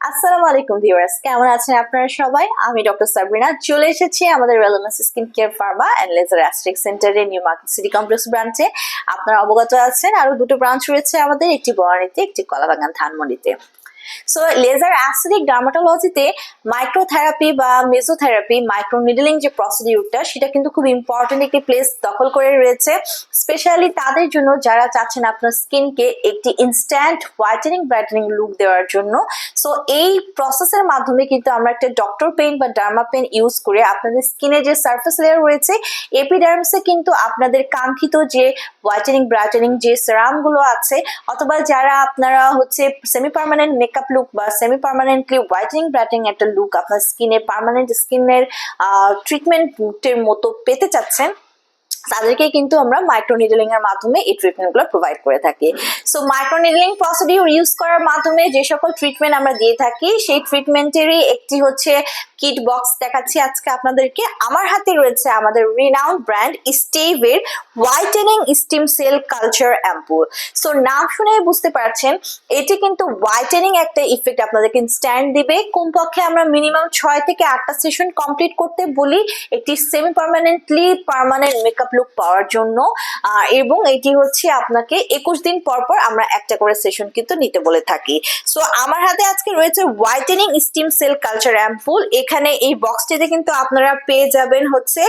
আসসালামু আলাইকুম ভিউয়ার্স, কেমন আছেন আপনারা সবাই? আমি ডক্টর সাবরিনা চলে এসেছি আমাদের wellness skin care pharma and laser aesthetic সেন্টারের নিউ মার্কেট সিটি কমপ্লেক্স ব্রাঞ্চে। আপনারা অবগত আছেন আরো দুটো ব্রাঞ্চ রয়েছে আমাদের, একটি বনানীতে, একটি কলাবাগান ধানমন্ডিতে। সো লেজার অ্যাস্থেটিক ডার্মাটোলজিতে মাইক্রোথেরাপি বা মেসোথেরাপি, মাইক্রো নিডলিং যে প্রসিডিউরটা, সেটা কিন্তু খুব ইম্পর্টেন্ট একটি প্লেস দখল করে রয়েছে, স্পেশালি তাদের জন্য যারা চাচ্ছেন আপনার স্কিনকে একটি ইনস্ট্যান্ট হোয়াইটেনিং ব্রাইটেনিং লুক দেওয়ার জন্য। সো এই প্রসেসের মাধ্যমে কিন্তু আমরা একটা ডক্টর পেন বা ডার্মা পেন ইউজ করে আপনাদের স্কিনের যে সারফেস লেয়ার রয়েছে, এপিডার্মসে কিন্তু আপনাদের কাঙ্ক্ষিত যে হোয়াইটেনিং ব্রাইটেনিং যে সেরামগুলো আছে, অথবা যারা আপনারা হচ্ছে সেমি পার্মানেন্ট মেকআপ লুক বা সেমি পার্মানেন্টলি হোয়াইটেনিং ব্রাইটেনিং একটা লুক আপনার স্কিনে, পার্মানেন্ট স্কিনের ট্রিটমেন্টের মতো পেতে চাচ্ছেন, তাদেরকে কিন্তু আমরা মাইক্রো নিডলিং এর মাধ্যমে এই ট্রিটমেন্টগুলো প্রোভাইড করে থাকি। So micro needling procedure use করার মাধ্যমে যে সকল ট্রিটমেন্ট আমরা দিয়ে থাকি, সেই ট্রিটমেন্টেরই একটি হচ্ছে কিট বক্স দেখাচ্ছি আজকে আপনাদেরকে। আমার হাতে রয়েছে আমাদের রিনাউন্ড ব্র্যান্ড স্টেভের whitening stem cell culture ampoule. So নাম শুনে বুঝতে পারছেন এটি কিন্তু হোয়াইটেনিং একটা ইফেক্ট আপনাদেরকে ইনস্ট্যান্ট দিবে। কমপক্ষে আমরা মিনিমাম 6 থেকে 8টা সেশন কমপ্লিট করতে বলি একটি semi permanently permanent makeup look পাওয়ার জন্য, এবং এটি হচ্ছে আপনাকে 21 দিন পর পর আমরা একটা করে সেশন কিন্তু নিতে বলে থাকি। সো আমার হাতে আজকে রয়েছে whitening stem cell culture ampoule. এখানে এই বক্সটিতে কিন্তু আপনারা পেয়ে যাবেন হচ্ছে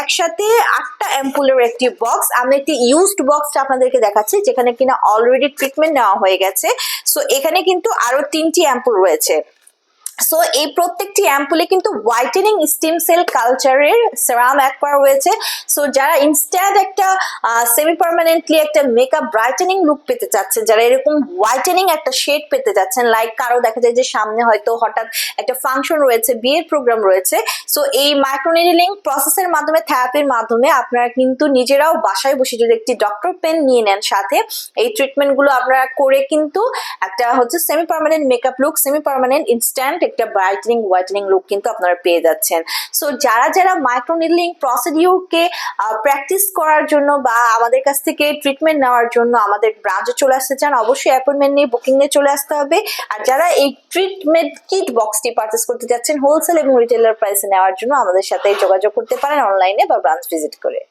একসাথে 8টা অ্যাম্পুলের একটি বক্স। আমি একটি ইউজড বক্সটা আপনাদেরকে দেখাচ্ছি, যেখানে কিনা অলরেডি ট্রিটমেন্ট নেওয়া হয়ে গেছে। সো এখানে কিন্তু আরো 3টি অ্যাম্পুল রয়েছে। সো এই প্রত্যেকটি অ্যাম্পুলে কিন্তু হোয়াইটেনিং স্টিম সেল কালচারের সেরাম অ্যাড করা হয়েছে। সো যারা ইনস্ট্যান্ট একটা সেমি পার্মানেন্টলি একটা মেকআপ ব্রাইটেনিং লুক পেতে চাচ্ছেন, যারা এরকম হোয়াইটেনিং একটা শেড পেতে চাচ্ছেন, লাইক কারো দেখা যায় যে সামনে হয়তো হঠাৎ একটা ফাংশন রয়েছে, বিয়ের প্রোগ্রাম রয়েছে, সো এই মাইক্রোনিডলিং প্রসেসের মাধ্যমে, থেরাপির মাধ্যমে আপনারা কিন্তু নিজেরাও বাসায় বসে যদি একটি ডক্টর পেন নিয়ে নেন সাথে, এই ট্রিটমেন্টগুলো আপনারা করে কিন্তু একটা হচ্ছে semi permanent makeup look, semi permanent instant একটা ব্রাইটেনিং হোয়াইটেনিং লুক কিন্তু আপনারা পেয়ে যাচ্ছেন। সো যারা যারা মাইক্রো নিডলিং প্রসিডিউরকে প্র্যাকটিস করার জন্য বা আমাদের কাছ থেকে ট্রিটমেন্ট নেওয়ার জন্য আমাদের ব্রাঞ্চে চলে আসতে চান, অবশ্যই অ্যাপয়েন্টমেন্ট নিয়ে বুকিং নিয়ে চলে আসতে হবে। আর যারা এই ট্রিটমেন্ট কিট বক্সটি পারচেস করতে যাচ্ছেন হোলসেল এবং রিটেলার প্রাইসে নেওয়ার জন্য, আমাদের সাথে যোগাযোগ করতে পারেন অনলাইনে বা ব্রাঞ্চ ভিজিট করে।